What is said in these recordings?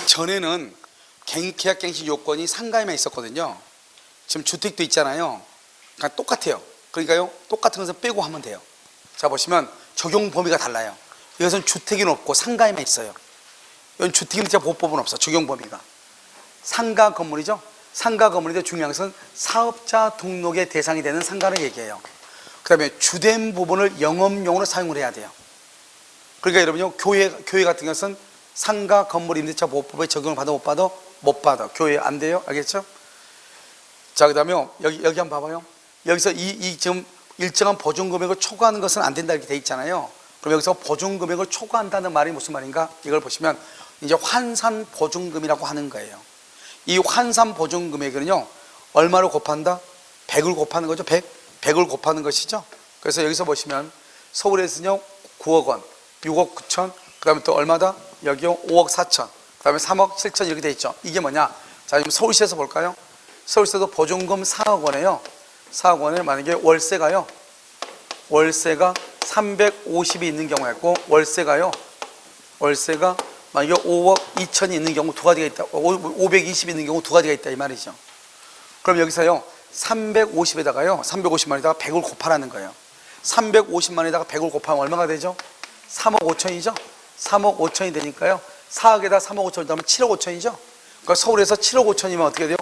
전에는 계약갱신 요건이 상가에만 있었거든요. 지금 주택도 있잖아요. 그러니까 똑같아요. 그러니까요, 똑같은 것을 빼고 하면 돼요. 자, 보시면 적용 범위가 달라요. 이것은 주택이 없고 상가에만 있어요. 이건 주택임대차 보호법은 없어. 적용 범위가 상가 건물이죠. 상가 건물인데 중요한 것은 사업자 등록의 대상이 되는 상가를 얘기해요. 그 다음에 주된 부분을 영업용으로 사용을 해야 돼요. 그러니까 여러분요, 교회 같은 것은 상가 건물 임대차 보호법에 적용을 받아 못 받아? 못 받아. 교회 안 돼요. 알겠죠? 자, 그 다음에 여기 한번 봐봐요. 여기서 이 지금 일정한 보증 금액을 초과하는 것은 안 된다 이렇게 돼 있잖아요. 그럼 여기서 보증 금액을 초과한다는 말이 무슨 말인가? 이걸 보시면 이제 환산 보증금이라고 하는 거예요. 이 환산 보증 금액은요, 얼마를 곱한다? 100을 곱하는 거죠. 100을 곱하는 것이죠. 그래서 여기서 보시면 서울에서는요 9억 원, 6억 9천, 그 다음에 또 얼마다? 여기요 5억 4천, 그 다음에 3억 7천 이렇게 돼 있죠. 이게 뭐냐? 자, 지금 서울시에서 볼까요? 서울시에도 보증금 4억 원에요. 4억 원에 만약에 월세가 350이 있는 경우가 있고, 월세가 만약에 5억 2천이 있는 경우 두 가지가 있다. 520이 있는 경우 두 가지가 있다 이 말이죠. 그럼 여기서요 350에다가요 350만에다가 100을 곱하라는 거예요. 350만에다가 100을 곱하면 얼마가 되죠? 3억 5천이죠. 3억 5천이 되니까요 4억에다 3억 5천을 더하면 7억 5천이죠. 그러니까 서울에서 7억 5천이면 어떻게 돼요?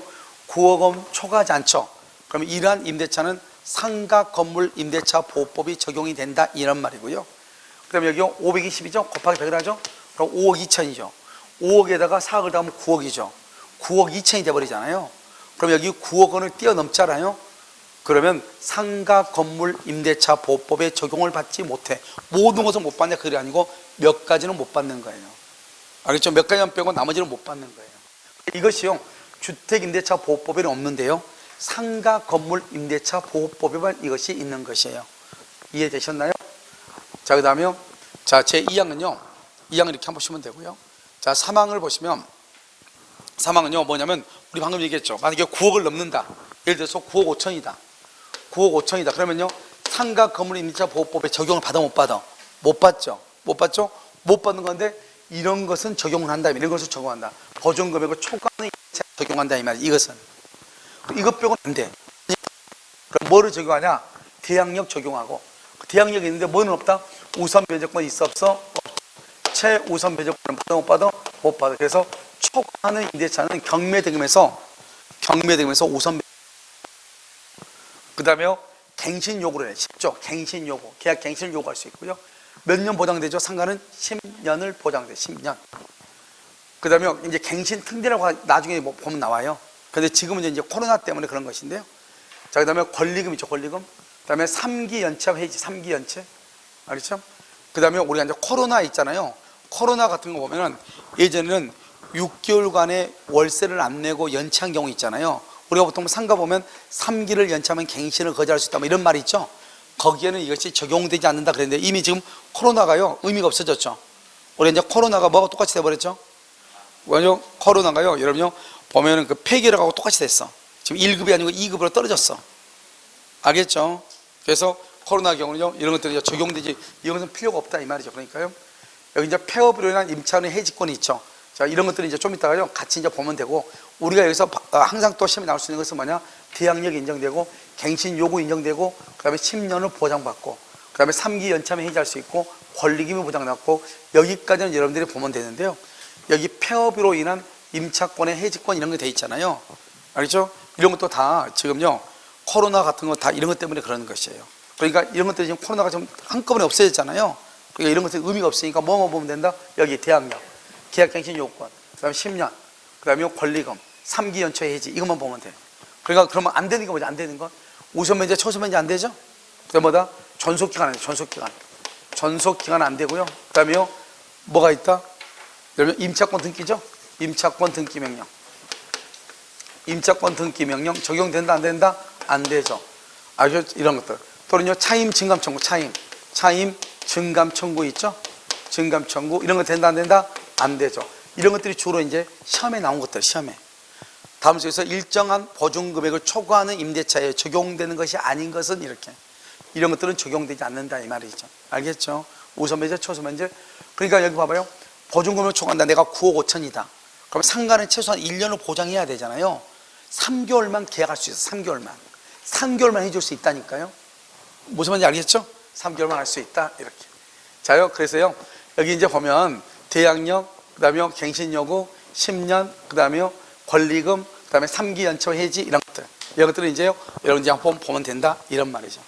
9억 원 초과하지 않죠. 그럼 이러한 임대차는 상가 건물 임대차 보호법이 적용이 된다 이런 말이고요. 그 다음에 여기요 520이죠. 곱하기 100을 하죠. 그럼 5억 2천이죠. 5억에다가 4억을 더하면 9억이죠. 9억 2천이 돼버리잖아요. 그럼 여기 9억 원을 뛰어넘잖아요. 그러면 상가 건물 임대차 보호법에 적용을 받지 못해. 모든 것은 못 받냐 그게 아니고 몇 가지는 못 받는 거예요. 알겠죠? 몇 가지만 빼고 나머지는 못 받는 거예요. 이것이요 주택임대차 보호법에는 없는데요 상가 건물 임대차 보호법에만 이것이 있는 것이에요. 이해되셨나요? 자, 그 다음에 자, 제2항은요 2항 이렇게 한번 보시면 되고요. 자, 3항을 보시면 3항은요 뭐냐면 우리 방금 얘기했죠. 만약에 9억을 넘는다. 예를 들어서 9억 5천이다. 9억 5천이다. 그러면요 상가 건물 임대차 보호법에 적용을 받아 못 받아? 못 받죠. 못 받죠? 못 받는 건데 이런 것은 적용을 한다. 이런 것을 적용한다. 보증 금액을 초과하는 임대차에 적용한다 이 말이에요. 이것은 이것 빼고는 안 돼. 그럼 뭐를 적용하냐? 대항력 적용하고. 대항력이 있는데 뭐는 없다? 우선 변제권 있어 없어? 최우선 변제권은 받아 못 받아? 못 받아. 그래서 초과하는 임대차는 경매대금에서 우선. 그 다음에 갱신 요구를 해. 10조 갱신 요구. 계약 갱신을 요구할 수 있고요. 몇 년 보장되죠? 상가는 10년을 보장돼. 10년. 그 다음에 이제 갱신 특례라고 나중에 보면 나와요. 근데 지금은 이제 코로나 때문에 그런 것인데요. 자, 그 다음에 권리금 있죠. 권리금. 그 다음에 3기 연체 해지. 3기 연체. 알겠죠? 그 다음에 우리가 이제 코로나 있잖아요. 코로나 같은 거 보면은 예전에는 6개월간의 월세를 안 내고 연체한 경우 있잖아요. 우리가 보통 상가 보면 3기를 연체하면 갱신을 거절할 수 있다 뭐 이런 말이 있죠. 거기에는 이것이 적용되지 않는다 그랬는데 이미 지금 코로나가요 의미가 없어졌죠. 우리 이제 코로나가 뭐가 똑같이 돼버렸죠. 왜냐면 코로나가요 여러분요 보면은 그 폐기력하고 똑같이 됐어. 지금 1급이 아니고 2급으로 떨어졌어. 알겠죠? 그래서 코로나 경우는요 이런 것들이 적용되지, 이런 것은 필요가 없다 이 말이죠. 그러니까요 여기 이제 폐업으로 인한 임차인의 해지권이 있죠. 자, 이런 것들이 이제 좀 이따가요 같이 이제 보면 되고, 우리가 여기서 항상 또 시험에 나올 수 있는 것은 뭐냐? 대항력이 인정되고 갱신 요구 인정되고, 그 다음에 10년을 보장받고, 그 다음에 3기 연차면 해지할 수 있고, 권리금이 보장받고, 여기까지는 여러분들이 보면 되는데요. 여기 폐업으로 인한 임차권의 해지권 이런 게 돼 있잖아요. 알겠죠? 이런 것도 다 지금요 코로나 같은 거 다 이런 것 때문에 그러는 것이에요. 그러니까 이런 것들이 지금 코로나가 좀 한꺼번에 없어졌잖아요. 그러니까 이런 것들이 의미가 없으니까 뭐만 보면 된다? 여기 대항력, 계약갱신 요건, 그 다음에 10년, 그 다음에 권리금, 3기 연초 해지, 이것만 보면 돼. 그러니까 그러면 안 되는 게 뭐지? 안 되는 건 우선 면제, 초선 면제 안 되죠? 그 다음에 뭐다? 존속기간, 존속기간 안 되고요. 그 다음에요 뭐가 있다? 여러분 임차권 등기죠? 임차권 등기 명령, 임차권 등기 명령 적용된다 안 된다? 안 되죠. 아시죠? 이런 것들. 또는요 차임 증감 청구, 차임 증감 청구 있죠? 증감 청구 이런 거 된다 안 된다? 안 되죠. 이런 것들이 주로 이제 시험에 나온 것들, 시험에. 다음 주에서 일정한 보증 금액을 초과하는 임대차에 적용되는 것이 아닌 것은 이렇게. 이런 것들은 적용되지 않는다 이 말이죠. 알겠죠? 우선 면제, 초선 면제. 그러니까 여기 봐봐요. 보증 금액을 초과한다. 내가 9억 5천이다. 그럼 상가는 최소한 1년을 보장해야 되잖아요. 3개월만 계약할 수 있어. 3개월만 해줄 수 있다니까요. 무슨 말인지 알겠죠? 3개월만 할 수 있다 이렇게. 자요. 그래서요 여기 이제 보면 대항력, 그다음에 갱신요구, 10년, 그다음에 권리금, 그다음에 3기 연초 해지 이런 것들. 이런 것들은 이제요 여러분 이제 한번 보면 된다 이런 말이죠.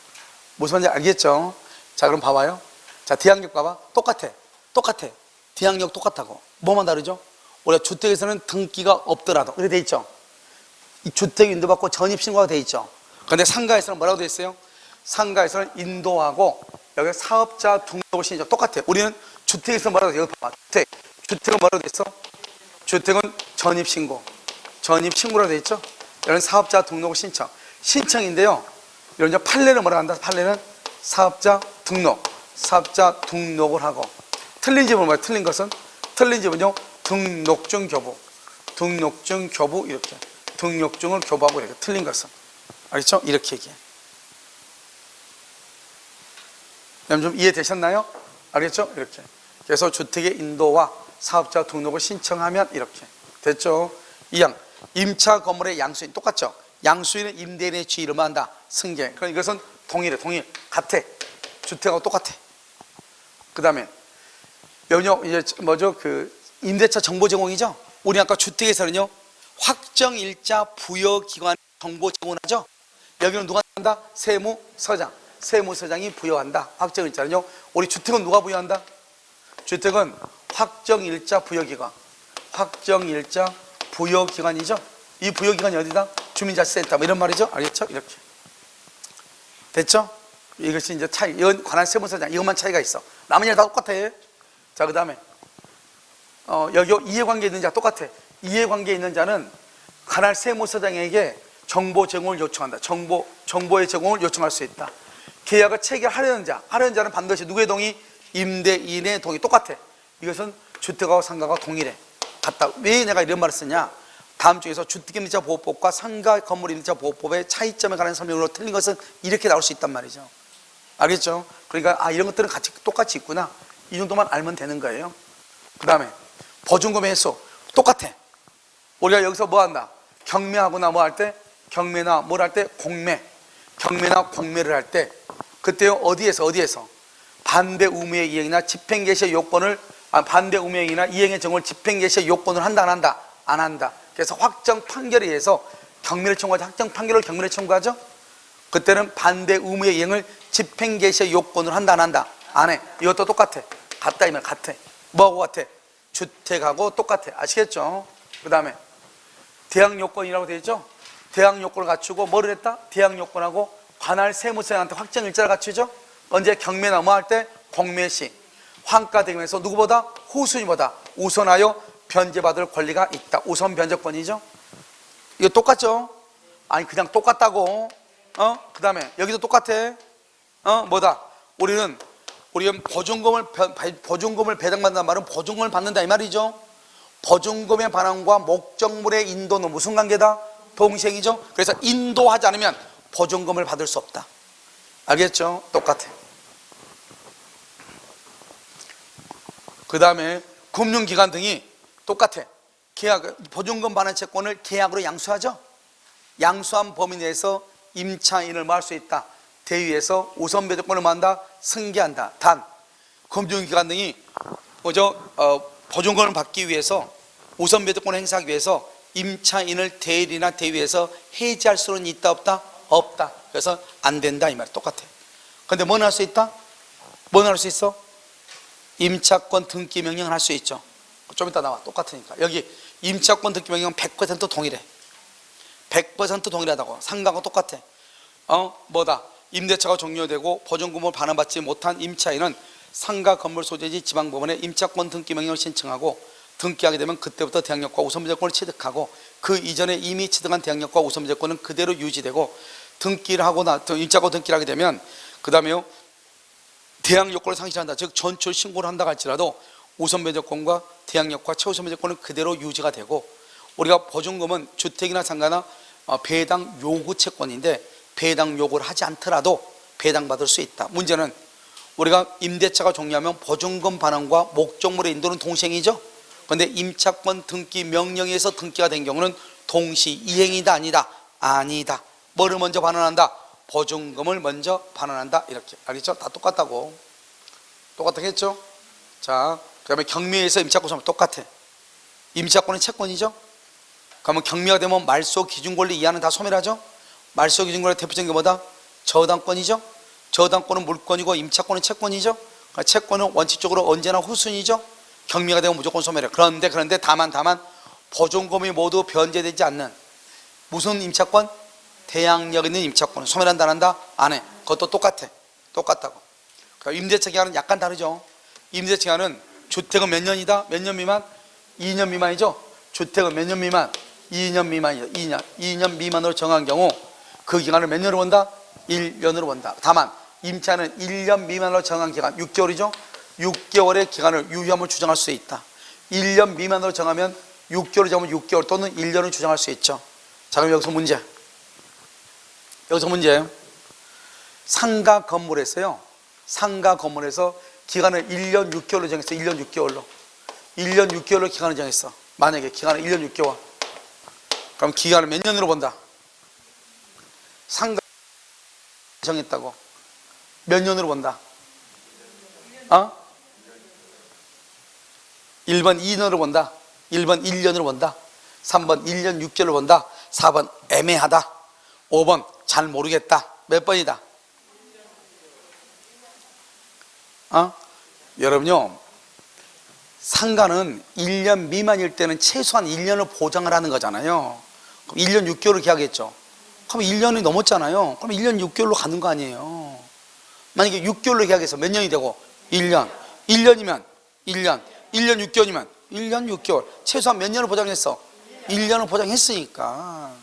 무슨 말인지 알겠죠? 자 그럼 봐봐요. 자 대항력 봐봐. 똑같아. 대항력 똑같다고. 뭐만 다르죠? 우리가 주택에서는 등기가 없더라도 이렇게 돼 있죠. 이 주택 인도받고 전입신고가 돼 있죠. 그런데 상가에서는 뭐라고 돼 있어요? 상가에서는 인도하고 여기 사업자 등록을 신청 똑같아요. 우리는 주택에서 뭐라고 돼? 여기 봐봐. 주택은 뭐라고 돼 있어? 주택은 전입신고라고 돼 있죠. 이런 사업자 등록을 신청인데요. 이런 이제 판례를 뭐라고 한다? 판례는 사업자 등록을 하고. 틀린 집은 뭐예요? 틀린 집은요 등록증 교부 이렇게 등록증을 교부하고 이렇게 틀린 것은 알겠죠? 이렇게 얘기해. 여러분 좀 이해되셨나요? 알겠죠? 이렇게. 그래서 주택의 인도와 사업자 등록을 신청하면 이렇게 됐죠? 2항 임차 건물의 양수인 똑같죠? 양수인은 임대인의 지위를 한다. 승계. 그럼 이것은 동일 같아. 주택하고 똑같아. 그 다음에 여기요 이제 뭐죠? 그 임대차 정보 제공이죠? 우리 아까 주택에서는요 확정일자 부여기관 정보 제공하죠? 여기는 누가 한다? 세무서장이 부여한다. 확정일자는요. 우리 주택은 누가 부여한다? 주택은 확정일자 부여기관이죠. 이 부여기관이 어디다? 주민자치센터 뭐 이런 말이죠. 알겠죠? 이렇게 됐죠? 이것이 이제 차이. 이건 관할 세무서장 이것만 차이가 있어. 나머지는 다 똑같아. 자, 그 다음에 여기 이해관계 있는 자 똑같아. 이해관계 있는 자는 관할 세무서장에게 정보 제공을 요청한다. 정보의 제공을 요청할 수 있다. 계약을 체결하려는 자는 반드시 누구의 동의? 임대인의 동의. 똑같아. 이것은 주택하고 상가가 동일해. 같다. 왜 내가 이런 말을 쓰냐? 다음 주에서 주택임대차보호법과 상가 건물임대차보호법의 차이점에 관한 설명으로 틀린 것은 이렇게 나올 수 있단 말이죠. 알겠죠? 그러니까 이런 것들은 같이 똑같이 있구나. 이 정도만 알면 되는 거예요. 그 다음에 보증금의 횟수 똑같아. 우리가 여기서 뭐 한다? 경매하거나 뭐 할 때, 경매나 뭘 할 때, 경매나 공매를 할 때, 그때요 어디에서 반대 의무의 이행이나 집행개시의 요건을 반대 의무의 이행이나 이행의 정을 집행개시의 요건을 한다 안 한다. 그래서 확정 판결에 의해서 경매를 청구하죠. 확정 판결을 경매를 청구하죠. 그때는 반대 의무의 이행을 집행개시의 요건을 한다 안 해. 이것도 똑같아. 같다 이면 같아. 뭐하고 같아? 주택하고 똑같아. 아시겠죠? 그 다음에 대항요건이라고 되어 있죠? 대항요건을 갖추고 뭐를 했다? 대항요건하고 관할 세무서장한테 확정일자를 갖추죠? 언제 경매나 뭐 할 때? 공매시 환가 대금에서 누구보다? 후순위보다 우선하여 변제받을 권리가 있다. 우선 변제권이죠? 이거 똑같죠? 아니 그냥 똑같다고. 그 다음에 여기도 똑같아. 뭐다? 우리는 보증금을 배당받는다는 말은 보증금을 받는다 이 말이죠. 보증금의 반환과 목적물의 인도는 무슨 관계다? 동생이죠. 그래서 인도하지 않으면 보증금을 받을 수 없다. 알겠죠? 똑같아. 그 다음에 금융기관 등이 똑같아. 보증금 반환 채권을 계약으로 양수하죠. 양수한 범위 내에서 임차인을 뭐 할 수 있다. 대위에서 우선 배제권을 만다 승계한다. 단 금융기관 등이 보증금을 받기 위해서 우선 배제권을 행사하기 위해서 임차인을 대리나 대위에서 해지할 수는 있다 없다? 없다. 그래서 안 된다 이 말 똑같아. 근데 뭐는 할 수 있다? 뭐는 할 수 있어? 임차권 등기 명령을 할 수 있죠. 좀 이따 나와. 똑같으니까. 여기 임차권 등기 명령은 100% 동일해. 100% 동일하다고. 상가하고 똑같아. 뭐다? 임대차가 종료되고 보증금을 반환받지 못한 임차인은 상가 건물 소재지 지방법원에 임차권 등기 명령을 신청하고 등기하게 되면 그때부터 대항력과 우선배제권을 취득하고 그 이전에 이미 취득한 대항력과 우선배제권은 그대로 유지되고 등기를 하거나 임차권 등기를 하게 되면 그 다음에요 대항요건을 상실한다. 즉 전출 신고를 한다 할지라도 우선배제권과 대항력과 최우선배제권은 그대로 유지가 되고 우리가 보증금은 주택이나 상가나 배당 요구 채권인데 배당 요구를 하지 않더라도 배당받을 수 있다. 문제는 우리가 임대차가 종료하면 보증금 반환과 목적물의 인도는 동생이죠. 그런데 임차권 등기 명령에서 등기가 된 경우는 동시 이행이다 아니다? 아니다. 뭐를 먼저 반환한다? 보증금을 먼저 반환한다. 이렇게 알겠죠? 다 똑같다고. 똑같겠죠? 자, 그 다음에 경미에서 임차권 소멸 똑같아. 임차권은 채권이죠? 그러면 경미가 되면 말소 기준권리 이하는 다 소멸하죠? 말소 기준권리 대표적인 게 뭐다? 저당권이죠? 저당권은 물권이고 임차권은 채권이죠? 그러니까 채권은 원칙적으로 언제나 후순위죠? 경미가 되면 무조건 소멸해. 그런데 다만 보증금이 모두 변제되지 않는 무슨 임차권? 대항력 있는 임차권은 소멸한다 안 한다? 안 해. 그것도 똑같다고. 그러니까 임대차 기간은 약간 다르죠. 임대차 기간은 주택은 몇 년이다? 몇 년 미만? 2년 미만이죠. 주택은 몇 년 미만? 2년 미만이죠. 2년 미만으로 정한 경우 그 기간을 몇 년으로 본다? 1년으로 본다. 다만 임차는 1년 미만으로 정한 기간 6개월이죠. 6개월의 기간을 유효함을 주장할 수 있다. 1년 미만으로 정하면 6개월을 정하면 6개월 또는 1년을 주장할 수 있죠. 자, 그럼 여기서 문제. 상가 건물에서요. 상가 건물에서 기간을 1년 6개월로 정했어. 1년 6개월로. 1년 6개월로 기간을 정했어. 만약에 기간을 1년 6개월. 그럼 기간을 몇 년으로 본다? 상가 정했다고. 몇 년으로 본다? 1번 2년으로 본다. 1번 1년으로 본다. 3번 1년 6개월로 본다. 4번 애매하다. 5번 잘 모르겠다. 몇 번이다? 여러분요, 상가는 1년 미만일 때는 최소한 1년을 보장을 하는 거잖아요. 그럼 1년 6개월을 계약했죠. 그럼 1년이 넘었잖아요. 그럼 1년 6개월로 가는 거 아니에요. 만약에 6개월로 계약해서 몇 년이 되고? 1년. 1년이면 1년. 1년 6개월이면 1년 6개월. 최소한 몇 년을 보장했어? 1년을 보장했으니까.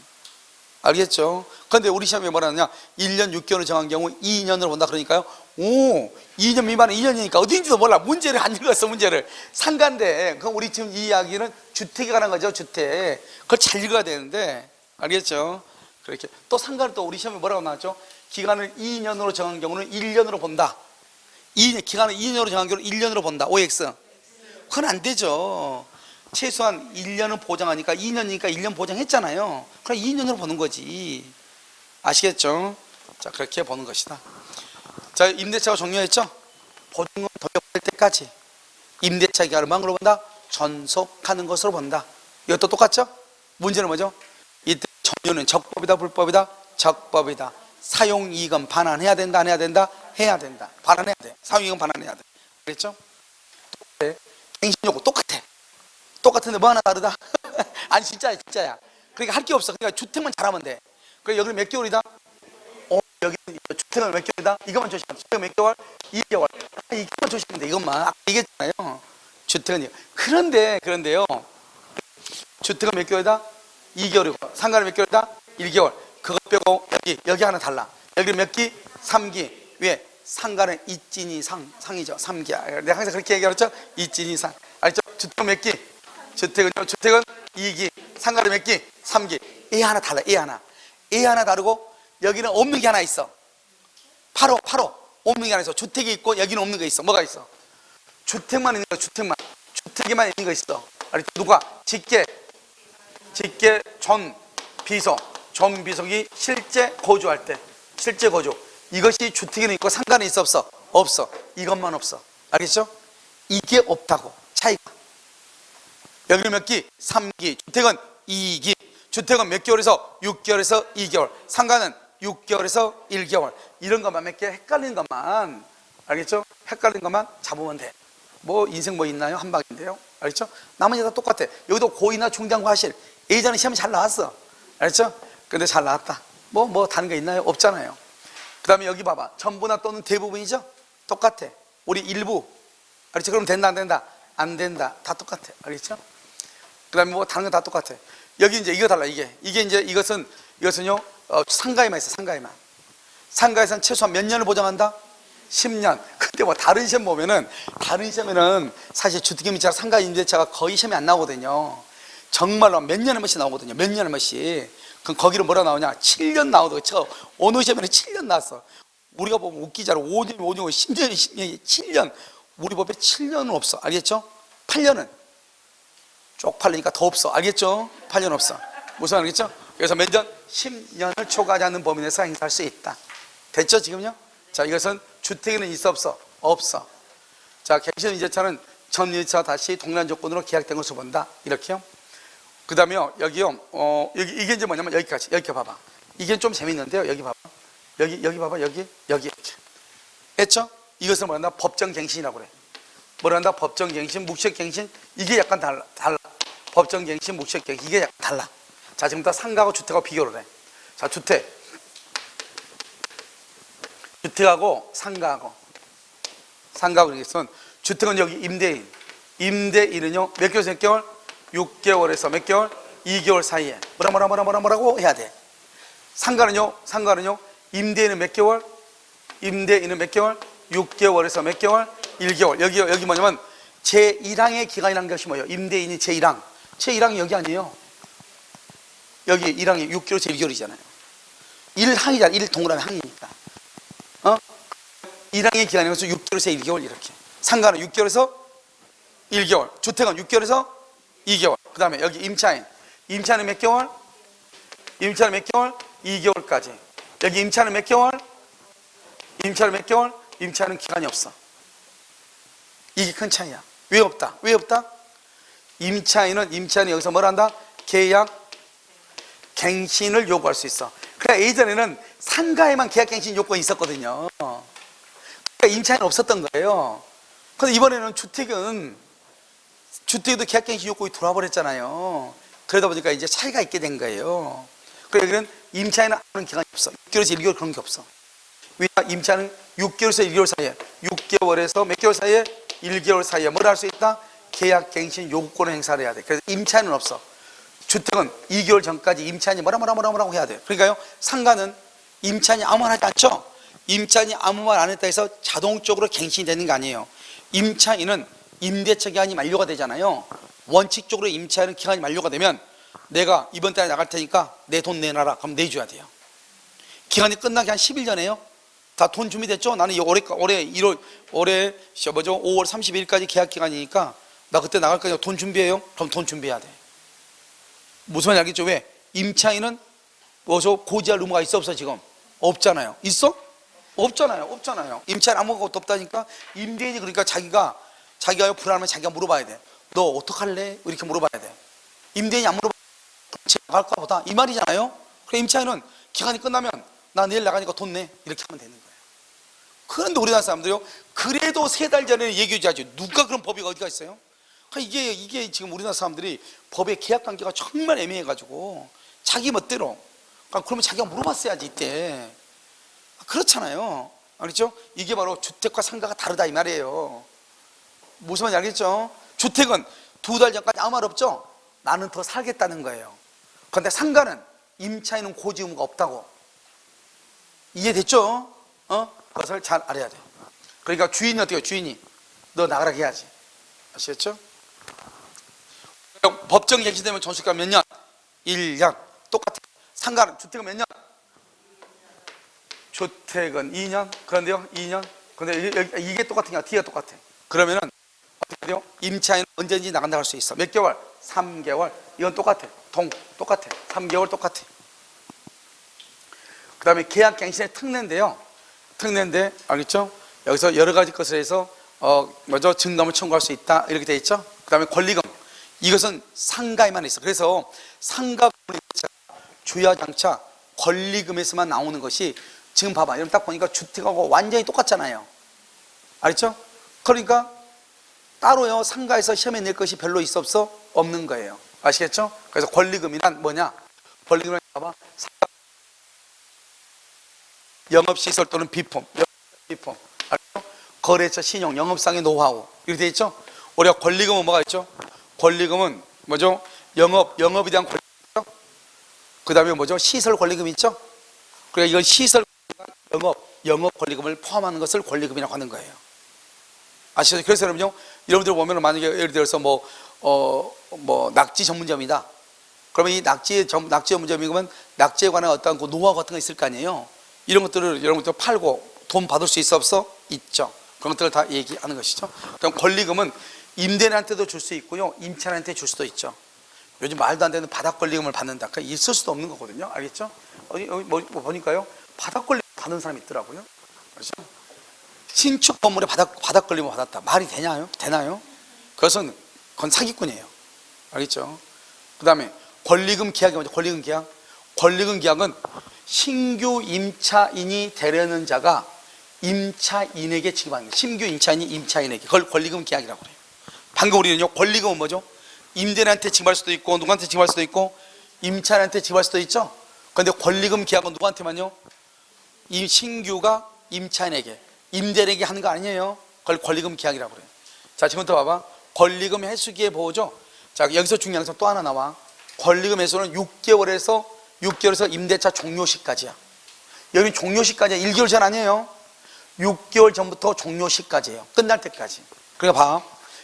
알겠죠? 그런데 우리 시험에 뭐라 하느냐? 1년 6개월을 정한 경우 2년으로 본다. 그러니까요. 2년 미만은 2년이니까 어딘지도 몰라. 문제를 안 읽었어, 문제를. 상가인데, 그럼 우리 지금 이 이야기는 주택에 관한 거죠, 주택. 그걸 잘 읽어야 되는데. 알겠죠? 그렇게. 또 상가를 또 우리 시험에 뭐라고 나왔죠? 기간을 2년으로 정한 경우는 1년으로 본다. 기간을 2년으로 정한 경우는 1년으로 본다. OX. 그건 안 되죠. 최소한 1년은 보장하니까 2년이니까 1년 보장했잖아요. 그럼 2년으로 보는 거지. 아시겠죠? 자, 그렇게 보는 것이다. 자, 임대차가 종료했죠? 보증금 돌려받을 때까지 임대차 기간을 뭐로 본다? 전속하는 것으로 본다. 이것도 똑같죠? 문제는 뭐죠? 이때 점유는 적법이다, 불법이다? 적법이다. 사용이익은 반환해야 된다, 안 해야 된다? 해야 된다. 반환해야 돼. 사용이익은 반환해야 돼. 그랬죠? 갱신요구 똑같은데 뭐 하나 다르다? 아니 진짜야. 그러니까 할 게 없어. 그러니까 주택만 잘하면 돼. 그래, 여기는 몇 개월이다? 여기는 주택은 몇 개월이다? 이것만 조심하면 돼. 주택은 몇 개월? 2개월. 이것만 조심하면 돼. 이것만. 아까 얘기했잖아요. 주택은. 그런데요. 주택은 몇 개월이다? 2개월이고 상가는 몇 개월이다? 1개월. 그것 빼고 여기 하나 달라. 여기는 몇 기? 3기. 왜? 상가는 이진이 상이죠. 3기야. 내가 항상 그렇게 얘기했죠. 이진이 상. 알죠? 주택은 몇 기? 주택은 2기. 상가는 몇 기? 3기. 애 하나 달라. 애 하나 다르고 여기는 없는 게 하나 있어. 바로 없는 게 하나 있어. 주택이 있고 여기는 없는 거 있어. 뭐가 있어? 주택만 있는 거. 주택에만 있는 거 있어. 알죠? 누가? 직계 전비속이 실제 거주할 때. 실제 거주. 이것이 주택에는 있고 상가는 있어 없어? 없어. 이것만 없어. 알겠죠? 이게 없다고. 차이가. 여기는 몇 기? 3기. 주택은 2기. 주택은 몇 개월에서? 6개월에서 2개월. 상가는 6개월에서 1개월. 이런 것만 몇 개 헷갈리는 것만, 알겠죠? 헷갈리는 것만 잡으면 돼. 뭐 인생 뭐 있나요? 한 방인데요. 알겠죠? 나머지 다 똑같아. 여기도 고이나 중장고 하실. 예전에 시험이 잘 나왔어. 알겠죠? 근데 잘 나왔다. 뭐 다른 거 있나요? 없잖아요. 그 다음에 여기 봐봐. 전부나 또는 대부분이죠? 똑같아. 우리 일부. 알겠죠? 그럼 된다, 안 된다? 안 된다. 다 똑같아. 알겠죠? 그 다음에 뭐 다른 거 다 똑같아. 여기 이제 이거 달라. 이게 이제 이것은요, 상가에만 있어. 상가에서는 최소한 몇 년을 보장한다? 10년. 근데 뭐 다른 시험 보면은, 사실 주택임대차, 상가 임대차가 거의 시험이 안 나오거든요. 정말로 몇 년에 한 번씩 나오거든요. 몇 년에 한 번씩. 그럼 거기로 뭐라 나오냐? 7년 나오더라고. 어느 시험에는 7년 나왔어. 우리가 보면 웃기잖아. 5년, 10년이 7년. 우리 법에 7년은 없어. 알겠죠? 8년은 쪽팔리니까 더 없어. 알겠죠? 8년 없어. 무슨 알겠죠? 그래서 몇 년? 10년을 초과하지 않는 범위 내에서 행사할 수 있다. 됐죠 지금요? 자, 이것은 주택에는 있어 없어? 없어. 자, 갱신 임대차는 전유차 다시 동일한 조건으로 계약된 것으로 본다. 이렇게요. 그 다음에요, 여기요, 이게 이제 뭐냐면 여기까지. 여기 봐봐. 이게 좀 재밌는데요. 여기 봐봐. 여기 봐봐. 여기 이렇게. 했죠? 이것을 뭐란다? 법정갱신이라고 그래. 뭐란다? 법정갱신, 묵시갱신. 이게 약간 달라. 법정갱신, 묵시갱신. 이게 약간 달라. 자, 지금부터 상가하고 주택하고 비교를 해. 자, 주택하고 상가하고 그러겠으면 주택은 여기 임대인은요 몇 개월에서 몇 개월? 6개월에서 몇 개월? 2개월 사이에 뭐라고 해야 돼. 상가는요 임대인은 몇 개월? 임대인은 몇 개월? 6개월에서 몇 개월? 1개월. 여기 뭐냐면 제1항의 기간이라는 것이 뭐예요? 임대인이 제1항이 여기 아니에요. 여기 1항이 6개월에서 1개월이잖아요 1항이잖아. 1동그라미 항이니까 1항의 기간이 것은 6개월에서 1개월 이렇게. 상가는 6개월에서 1개월, 주택은 6개월에서 2개월. 그 다음에 여기 임차인은 몇 개월? 임차는 몇 개월? 2개월까지. 여기 임차는 몇 개월? 임차는 기간이 없어. 이게 큰 차이야. 왜 없다? 임차인이 여기서 뭘 한다? 계약 갱신을 요구할 수 있어. 그러니까 예전에는 상가에만 계약 갱신 요건이 있었거든요. 그러니까 임차인은 없었던 거예요. 그런데 이번에는 주택에도 계약 갱신 요건이 들어와 버렸잖아요. 그러다 보니까 이제 차이가 있게 된 거예요. 그래서 여기는 임차인은 아무런 기간이 없어. 6개월에서 1개월 그런 게 없어. 왜냐? 임차인은 6개월에서 1개월 사이에 6개월에서 몇 개월 사이에 1개월 사이에 뭘 할 수 있다? 계약 갱신 요구권을 행사를 해야 돼. 그래서 임차인은 없어. 주택은 2개월 전까지 임차인이 뭐라고 해야 돼. 그러니까요, 상가는 임차인이 아무 말 하지 않죠? 임차인이 아무 말 안 했다 해서 자동적으로 갱신이 되는 거 아니에요. 임차인은 임대차 기간이 만료가 되잖아요. 원칙적으로 임차인은 기간이 만료가 되면 내가 이번 달에 나갈 테니까 내 돈 내놔라. 그럼 내줘야 돼요. 기간이 끝나기 한 10일 전에요. 다 돈 준비됐죠? 나는 올해 5월 30일까지 계약 기간이니까 나 그때 나갈 거니까 돈 준비해요. 그럼 돈 준비해야 돼. 무슨 말인지 알겠죠? 왜? 임차인은 고지할 의무가 있어 없어 지금? 없잖아요. 있어? 없잖아요. 임차인 아무것도 없다니까. 임대인이 그러니까 자기가 불안하면 자기가 물어봐야 돼. 너 어떡할래? 이렇게 물어봐야 돼. 임대인이 안 물어봐 나갈까 보다 이 말이잖아요. 그래 임차인은 기간이 끝나면 나 내일 나가니까 돈 내 이렇게 하면 되는 거예요. 그런데 우리나라 사람들이요, 그래도 3달 전에 얘기해줘야지. 누가 그런 법이 어디가 있어요? 그러니까 이게 지금 우리나라 사람들이 법의 계약 관계가 정말 애매해가지고 자기 멋대로. 그러면 자기가 물어봤어야지 이때. 그렇잖아요. 알겠죠? 이게 바로 주택과 상가가 다르다 이 말이에요. 무슨 말인지 알겠죠? 주택은 2달 전까지 아무 말 없죠? 나는 더 살겠다는 거예요. 그런데 상가는 임차인은 고지 의무가 없다고. 이해됐죠? 그것을 잘 알아야 돼. 그러니까 주인이 어떻게 해요? 주인이 너 나가라 해야지. 아시겠죠? 법정 갱신되면 전수가 몇 년? 1년. 똑같아요. 상가는 주택은 몇 년? 주택은 2년. 그런데요 2년. 근데 이게 똑같은 게 뒤가 똑같아. 그러면은 어떻게 돼요? 임차인은 언제든지 나간다 할 수 있어. 몇 개월? 3개월. 이건 똑같아. 똑같아. 3개월 똑같아. 그 다음에 계약 갱신의 특례인데요. 특례인데 알겠죠? 여기서 여러 가지 것을 해서 증감을 청구할 수 있다 이렇게 돼 있죠. 그 다음에 권리금. 이것은 상가에만 있어. 그래서 상가 주야장차 권리금에서만 나오는 것이 지금 봐봐. 여러분 딱 보니까 주택하고 완전히 똑같잖아요. 알겠죠? 그러니까 따로요 상가에서 시험에 낼 것이 별로 있어 없어? 없는 거예요. 아시겠죠? 그래서 권리금이란 뭐냐? 권리금은 봐봐. 영업시설 또는 비품, 거래처 신용, 영업상의 노하우 이렇게 돼 있죠? 우리가 권리금은 뭐가 있죠? 권리금은 뭐죠? 영업에 대한 권리금 있죠? 그 다음에 뭐죠? 시설 권리금 있죠? 그러니까 이건 시설 영업 권리금을 포함하는 것을 권리금이라고 하는 거예요. 아시죠? 그래서 여러분들 보면 만약에 예를 들어서 낙지 전문점이다. 그러면 이 낙지 전문점이면 낙지에 관한 어떤 그 노하우 같은 거 있을 거 아니에요? 이런 것들을 팔고 돈 받을 수 있어 없어? 있죠. 그런 것들을 다 얘기하는 것이죠. 그럼 권리금은 임대인한테도 줄 수 있고요, 임차인한테 줄 수도 있죠. 요즘 말도 안 되는 바닥 권리금을 받는다. 그러니까 있을 수도 없는 거거든요. 알겠죠? 여기 뭐 보니까요, 바닥 권리금 받는 사람이 있더라고요. 그렇죠? 신축 건물에 바닥 권리금 받았다. 말이 되나요? 그것은 그건 사기꾼이에요. 알겠죠? 그 다음에 권리금 계약이 뭐죠? 권리금 계약. 권리금 계약은 신규 임차인이 되려는 자가 임차인에게 지급하는 거예요. 신규 임차인이 임차인에게. 그걸 권리금 계약이라고 그래요. 방금 우리는요, 권리금은 뭐죠? 임대인한테 지급할 수도 있고, 누구한테 지급할 수도 있고, 임차인한테 지급할 수도 있죠? 그런데 권리금 계약은 누구한테만요? 이 신규가 임차인에게, 임대인에게 하는 거 아니에요? 그걸 권리금 계약이라고 그래요. 자, 지금부터 봐봐. 권리금 해수기에 보호죠? 자, 여기서 중요한 것은 또 하나 나와. 권리금 해수는 6개월에서 임대차 종료시까지야. 여기 종료시까지야. 1개월 전 아니에요. 6개월 전부터 종료시까지예요. 끝날 때까지. 그러니까 봐.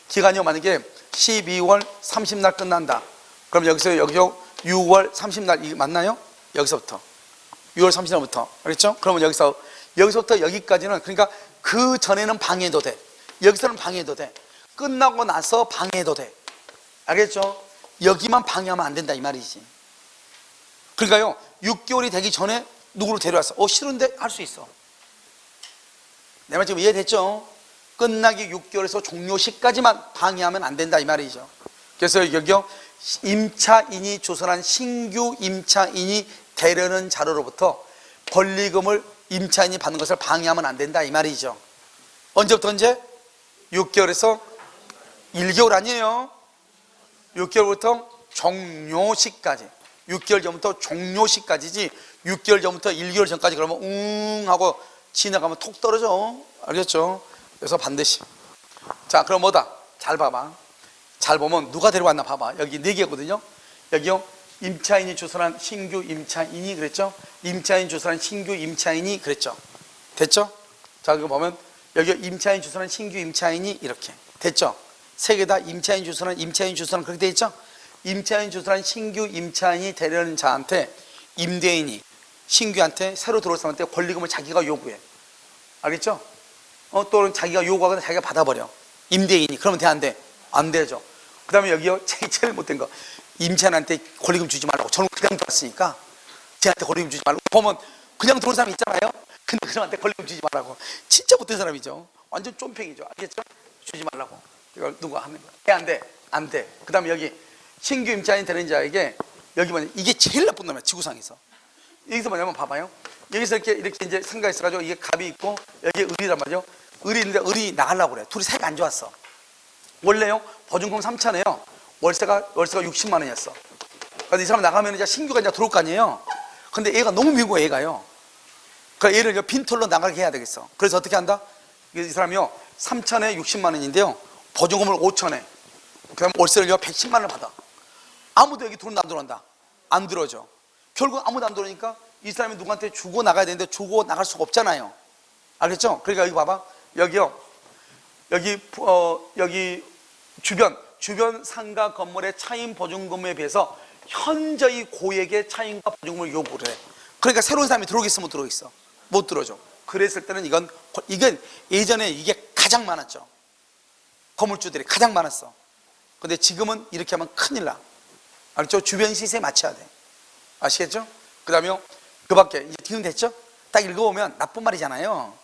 기간이 만약에 12월 30날 끝난다. 그럼 여기서 6월 30날 이게 맞나요? 여기서부터 6월 30날부터. 알겠죠? 그러면 여기서부터 여기까지는, 그러니까 그 전에는 방해도 돼. 여기서는 방해도 돼. 끝나고 나서 방해도 돼. 알겠죠? 여기만 방해하면 안 된다 이 말이지. 그러니까요, 6개월이 되기 전에 누구를 데려왔어. 싫은데 할 수 있어. 내 말 지금 이해됐죠? 끝나기 6개월에서 종료시까지만 방해하면 안 된다 이 말이죠. 그래서 여기요, 임차인이 조선한 신규 임차인이 되려는 자로로부터 권리금을 임차인이 받는 것을 방해하면 안 된다 이 말이죠. 언제부터 언제? 6개월에서 1개월 아니에요. 6개월부터 종료시까지. 6개월 전부터 종료시까지지 6개월 전부터 1개월 전까지 그러면 하고 지나가면 톡 떨어져. 알겠죠? 그래서 반드시. 자, 그럼 뭐다? 잘 봐봐. 잘 보면 누가 데려왔나 봐봐. 여기 4개거든요. 여기요, 임차인이 주선한 신규 임차인이 그랬죠? 임차인 주선한 신규 임차인이 그랬죠? 됐죠? 자, 이거 보면 여기 임차인 주선한 신규 임차인이 이렇게 됐죠? 3개 다 임차인 주선한 그렇게 돼 있죠? 임차인 주선한 신규 임차인이 되려는 자한테 임대인이 신규한테 새로 들어올 사람한테 권리금을 자기가 요구해. 알겠죠? 또는 자기가 요구하거나 자기가 받아버려. 임대인이. 그러면 돼, 안 돼? 안 되죠. 그 다음에 여기요, 제일 못된 거. 임차인한테 권리금 주지 말라고. 저는 그냥 들어왔으니까 쟤한테 권리금 주지 말라고. 보면 그냥 들어온 사람 있잖아요. 근데 그 사람한테 권리금 주지 말라고. 진짜 못된 사람이죠. 완전 쫌팽이죠. 알겠죠? 주지 말라고. 이걸 누가 하는 거야. 돼, 안 돼? 안 돼. 그 다음에 여기 신규 임차인 되는 자에게 여기 뭐냐, 이게 제일 나쁜 놈이야, 지구상에서. 여기서 뭐냐면 봐봐요. 여기서 이렇게 이제 상가 있어가지고 이게 갑이 있고 여기에 을이란 말이죠. 을이 있는데 을이 나가려고 그래. 둘이 사이가 안 좋았어. 원래요, 보증금 3천에요. 월세가 60만 원이었어. 그래서 이 사람 나가면 이제 신규가 이제 들어올 거 아니에요. 근데 얘가 너무 미워, 얘가요. 그러니까 얘를 빈털로 나가게 해야 되겠어. 그래서 어떻게 한다? 이 사람이요, 3천에 60만 원인데요. 보증금을 5천에. 그다음 월세를 110만 원을 받아. 아무도 여기 돈 안 들어온다. 안 들어줘. 결국 아무도 안 들어오니까 이 사람이 누구한테 주고 나가야 되는데 주고 나갈 수가 없잖아요. 알겠죠? 그러니까 여기 봐봐. 여기요. 여기 주변 상가 건물의 차임 보증금에 비해서 현저히 고액의 차임과 보증금을 요구를 해. 그러니까 새로운 사람이 들어오겠어, 못 들어오겠어? 못 들어줘. 그랬을 때는 이건 예전에 이게 가장 많았죠. 건물주들이 가장 많았어. 근데 지금은 이렇게 하면 큰일 나. 알겠죠? 주변 시세에 맞춰야 돼. 아시겠죠? 그 다음에 그 밖에 이제 지금 됐죠? 딱 읽어보면 나쁜 말이잖아요.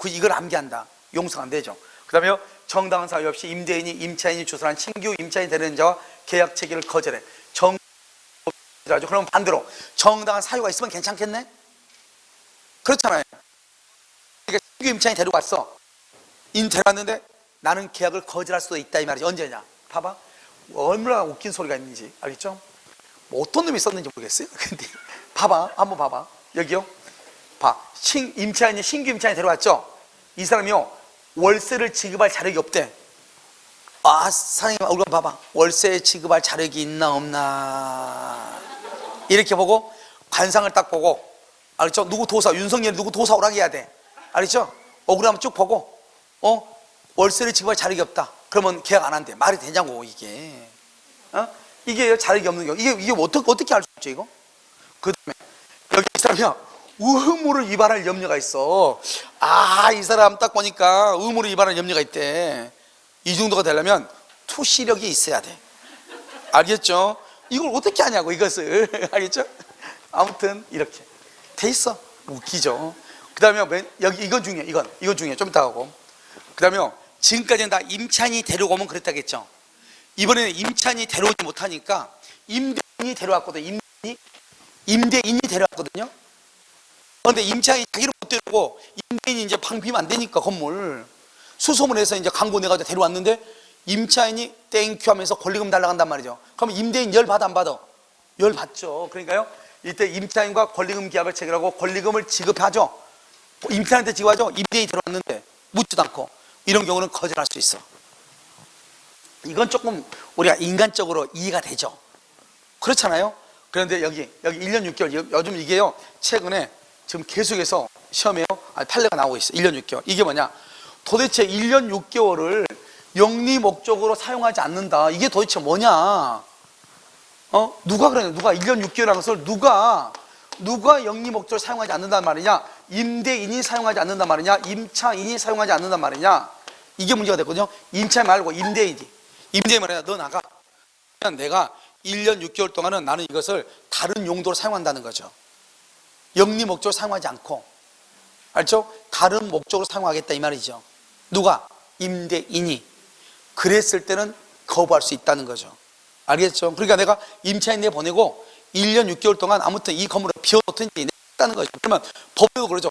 이걸 암기한다. 용서가 안 되죠. 그 다음에 정당한 사유 없이 임대인이 임차인이 주선한 신규 임차인이 되는 자와 계약 체결을 거절해. 그럼 반대로 정당한 사유가 있으면 괜찮겠네? 그렇잖아요. 그러니까 신규 임차인이 데리고 왔어. 데려왔는데 나는 계약을 거절할 수도 있다 이 말이지. 언제냐? 봐봐. 얼마나 웃긴 소리가 있는지 알겠죠? 뭐 어떤 놈이 썼는지 모르겠어요. 근데 봐봐, 한번 봐봐. 여기요. 봐. 신규 임차인이 데려왔죠? 이 사람이요, 월세를 지급할 자력이 없대. 사장님, 얼굴 봐봐. 월세 지급할 자력이 있나 없나. 이렇게 보고, 관상을 딱 보고, 알겠죠? 윤석열이 누구 도사 오라게 해야 돼. 알겠죠? 억울하면 쭉 보고, 월세를 지급할 자력이 없다. 그러면 계약 안 한대. 말이 되냐고, 이게. 이게 자력이 없는 경우. 이게 어떻게 할 수 있죠, 이거? 그 다음에, 여기 이 사람이요, 의무를 위반할 염려가 있어. 아, 이 사람 딱 보니까 의무를 위반할 염려가 있대. 이 정도가 되려면 투시력이 있어야 돼. 알겠죠? 이걸 어떻게 하냐고, 이것을. 알겠죠? 아무튼 이렇게 돼 있어. 웃기죠? 그 다음에 여기 이건 중요해. 이건 중요해. 좀 이따 하고. 그 다음에 지금까지는 다 임찬이 데려오면 그랬다겠죠. 이번에는 임찬이 데려오지 못하니까 임대인이 데려왔거든. 임대인이 데려왔거든요. 그런데 임차인이 자기를 못 데려오고 임대인이 이제 방 비면 안 되니까 건물 수소문해서 이제 광고 내가지고 데려왔는데 임차인이 땡큐 하면서 권리금 달라고 한단 말이죠. 그럼 임대인 열 받아 안 받아? 열 받죠. 그러니까요, 이때 임차인과 권리금 계약을 체결하고 권리금을 지급하죠. 임차인한테 지급하죠. 임대인이 들어왔는데 묻지도 않고. 이런 경우는 거절할 수 있어. 이건 조금 우리가 인간적으로 이해가 되죠. 그렇잖아요. 그런데 여기 1년 6개월, 요즘 이게요, 최근에 지금 계속해서 시험에요, 판례가 나오고 있어. 1년 6개월. 이게 뭐냐? 도대체 1년 6개월을 영리 목적으로 사용하지 않는다. 이게 도대체 뭐냐? 누가 그러냐? 누가 1년 6개월이라는 것을 누가 영리 목적으로 사용하지 않는단 말이냐? 임대인이 사용하지 않는단 말이냐? 임차인이 사용하지 않는단 말이냐? 이게 문제가 됐거든요. 임차인 말고 임대인이. 임대인 말이야. 너 나가. 내가 1년 6개월 동안은 나는 이것을 다른 용도로 사용한다는 거죠. 영리 목적으로 사용하지 않고. 알죠? 다른 목적으로 사용하겠다 이 말이죠. 누가? 임대인이. 그랬을 때는 거부할 수 있다는 거죠. 알겠죠? 그러니까 내가 임차인 내보내고 1년 6개월 동안 아무튼 이 건물을 비워놓든지 했다는 거죠. 그러면 법에도 그러죠.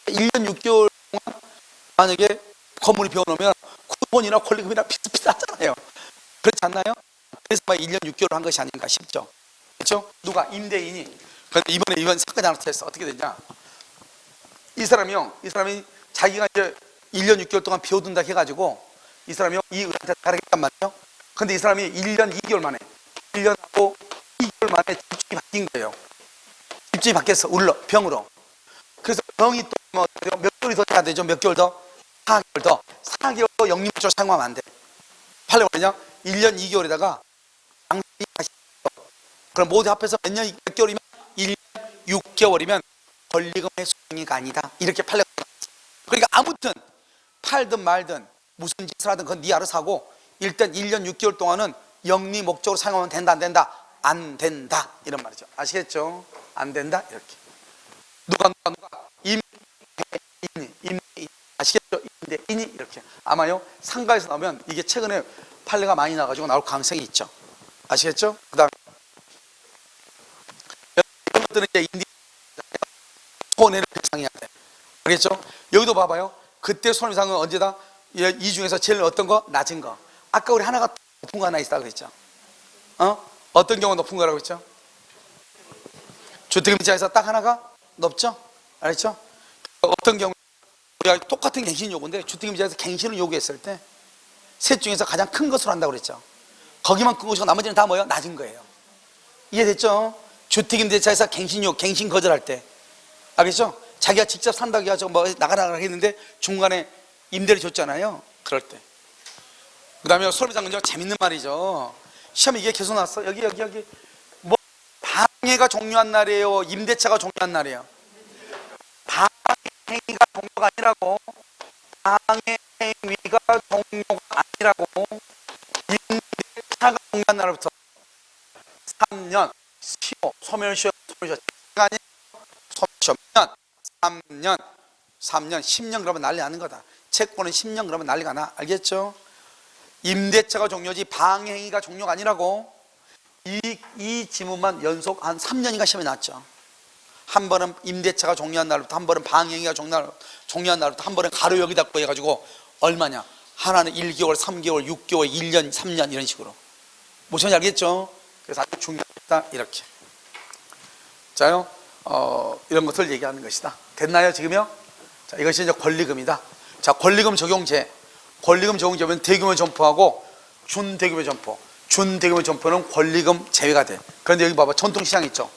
1년 6개월 동안 만약에 건물이 비워놓으면 쿠폰이나 권리금이나 비슷비슷하잖아요. 그렇지 않나요? 그래서 1년 6개월 한 것이 아닌가 싶죠. 그렇죠? 누가? 임대인이. 그런데 이번 사건이 하나 터졌어. 어떻게 되냐? 이 사람이 자기가 이제 1년 6개월 동안 비워둔다 해가지고 이 사람이 이 의한테 가르쳤단 말이에요. 근데 이 사람이 1년 2개월 만에 1년하고 2개월 만에 집주인이 바뀐 거예요. 집주인이 바뀌었어. 병으로. 그래서 병이 또 몇 개월이 더 돼야 되죠? 몇 개월 더? 4개월 더. 4개월 더 영리목적으로 사용하면 안 돼. 판례가 뭐냐? 1년 2개월에다가 양식이 다시 그럼 모두 합해서 몇 개월이면 1년 6개월이면 권리금의 소행이가 아니다. 이렇게 판례가 나왔어. 그러니까 아무튼 팔든 말든 무슨 짓을 하든 그건 네 알아서 하고 일단 1년 6개월 동안은 영리 목적으로 사용하면 된다 안 된다? 안 된다. 이런 말이죠. 아시겠죠? 안 된다. 이렇게. 누가 임대인이 아시겠죠? 임대인이 이렇게. 아마요 상가에서 나오면 이게 최근에 판례가 많이 나가지고 나올 가능성이 있죠. 아시겠죠? 그 다음에 이런 것들은 이제 임대 손해를 배상해야 돼. 알겠죠? 여기도 봐봐요. 그때 손해배상은 언제다? 이 중에서 제일 어떤 거? 낮은 거. 아까 우리 하나가 높은 거 하나 있다고 그랬죠. 어떤 경우가 높은 거라고 했죠? 주택임차에서 딱 하나가 높죠? 알겠죠? 어떤 경우 우리가 똑같은 갱신 요구인데 주택임차에서 갱신을 요구했을 때 셋 중에서 가장 큰 것으로 한다고 그랬죠. 거기만 큰 것이고 나머지는 다 뭐예요? 낮은 거예요. 이해됐죠? 주택임대차에서 갱신 거절할 때 알겠죠? 자기가 직접 산다고 해가지고 뭐 나가라 했는데 중간에 임대를 줬잖아요. 그럴 때. 그 다음에 손해배상은요 재밌는 말이죠. 시험에 이게 계속 나왔어. 여기 뭐 방해가 종료한 날이에요? 임대차가 종료한 날이에요? 방해행위가 종료가 아니라고. 방해행위가 종료가 아니라고. 임대차가 종료한 날부터 3년 시효 소멸시효 아니 소멸시효 3년 10년 그러면 난리 나는 거다. 채권은 10년 그러면 난리가 나. 알겠죠? 임대차가 종료지 방해행위가 종료가 아니라고. 이 지문만 연속 한 3년인가 시험에 나왔죠. 한 번은 임대차가 종료한 날부터, 한 번은 방해행위가 종료한 날부터, 한 번은 가로 여기 닫고 해가지고 얼마냐? 하나는 1개월, 3개월, 6개월, 1년, 3년 이런 식으로. 무슨 말인지 알겠죠? 그래서 아주 중요하다. 이렇게. 자요, 이런 것을 얘기하는 것이다. 됐나요, 지금요? 자, 이것이 이제 권리금이다. 자, 권리금 적용제. 권리금 적용제면 대규모 점포하고 준대규모 점포. 준대규모 점포는 권리금 제외가 돼. 그런데 여기 봐봐. 전통시장 있죠?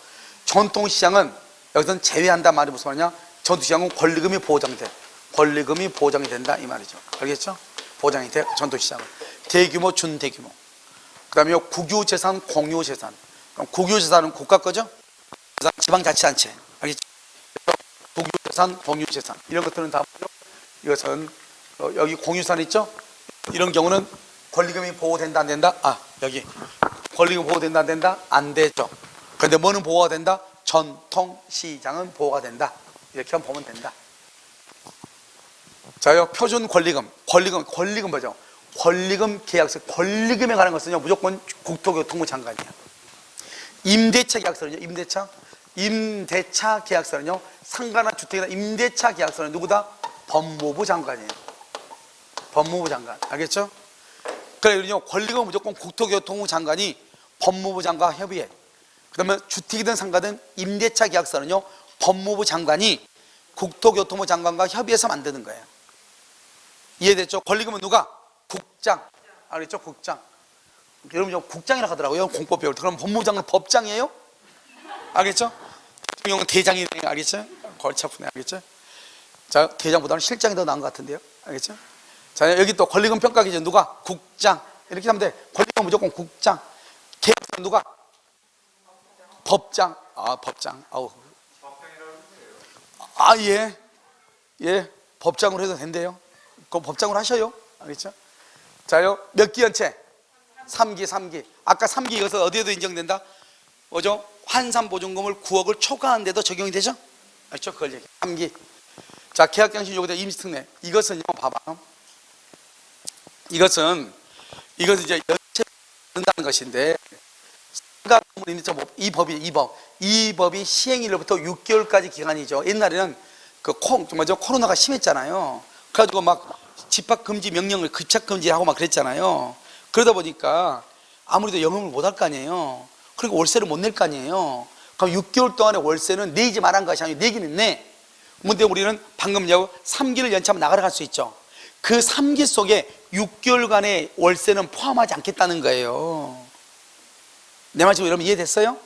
전통시장은 여기서는 제외한다 말이 무슨 말이냐? 전통시장은 권리금이 보장돼. 권리금이 보장이 된다 이 말이죠. 알겠죠? 보장이 돼. 전통시장은. 대규모, 준대규모. 그 다음에 국유재산, 공유재산. 그럼 국유재산은 국가 거죠? 지방자치단체, 알겠죠? 국유재산, 공유재산 이런 것들은 다 이것은 여기 공유산 있죠? 이런 경우는 권리금이 보호된다 안 된다? 여기 권리금 보호된다 안 된다? 안 되죠. 그런데 뭐는 보호가 된다? 전통시장은 보호가 된다. 이렇게 하면 보면 된다. 자요, 표준 권리금 뭐죠? 권리금 계약서, 권리금에 관한 것은요 무조건 국토교통부 장관이에요. 임대차 계약서는요, 임대차 계약서는요, 상가나 주택이나 임대차 계약서는 누구다? 법무부 장관이에요. 법무부 장관, 알겠죠? 그래요, 권리금은 무조건 국토교통부 장관이 법무부 장관과 협의해. 그러면 주택이든 상가든 임대차 계약서는요, 법무부 장관이 국토교통부 장관과 협의해서 만드는 거예요. 이해됐죠? 권리금은 누가? 국장. 알겠죠? 국장. 여러분 좀 국장이라고 하더라고요. 공법 배울 때. 그럼 법무부 장관 법장이에요? 알겠죠? 대통령은 대장이네. 알겠죠? 골치 아프네. 알겠죠? 자, 대장보다는 실장이 더 나은 것 같은데요. 알겠죠? 자, 여기 또 권리금 평가 기준 누가? 국장. 이렇게 하면 돼. 권리금 무조건 국장. 계약서는 누가? 법장. 법장. 예. 법장으로 해도 된대요. 그럼 법장으로 하셔요. 알겠죠? 자요, 몇 기 연체? 3기. 아까 3기 이것은 어디에도 인정된다? 뭐죠? 환산보증금을 9억을 초과하는데도 적용이 되죠? 알죠? 그걸 얘기해. 3기. 자, 계약갱신 요구대 임시특례. 이것은요, 봐봐. 이것은 이제 연체를 받는다는 것인데, 이 법이 시행일로부터 6개월까지 기간이죠. 옛날에는 코로나가 심했잖아요. 그래가지고 막 집합금지 명령을 급착금지하고 막 그랬잖아요. 그러다 보니까 아무래도 영업을 못 할 거 아니에요. 그리고 월세를 못 낼 거 아니에요. 그럼 6개월 동안의 월세는 내지 말한 것이 아니고 내기는 내. 근데 우리는 방금 3기를 연차하면 나가러 갈 수 있죠. 그 3기 속에 6개월간의 월세는 포함하지 않겠다는 거예요. 내 말씀 여러분 이해됐어요?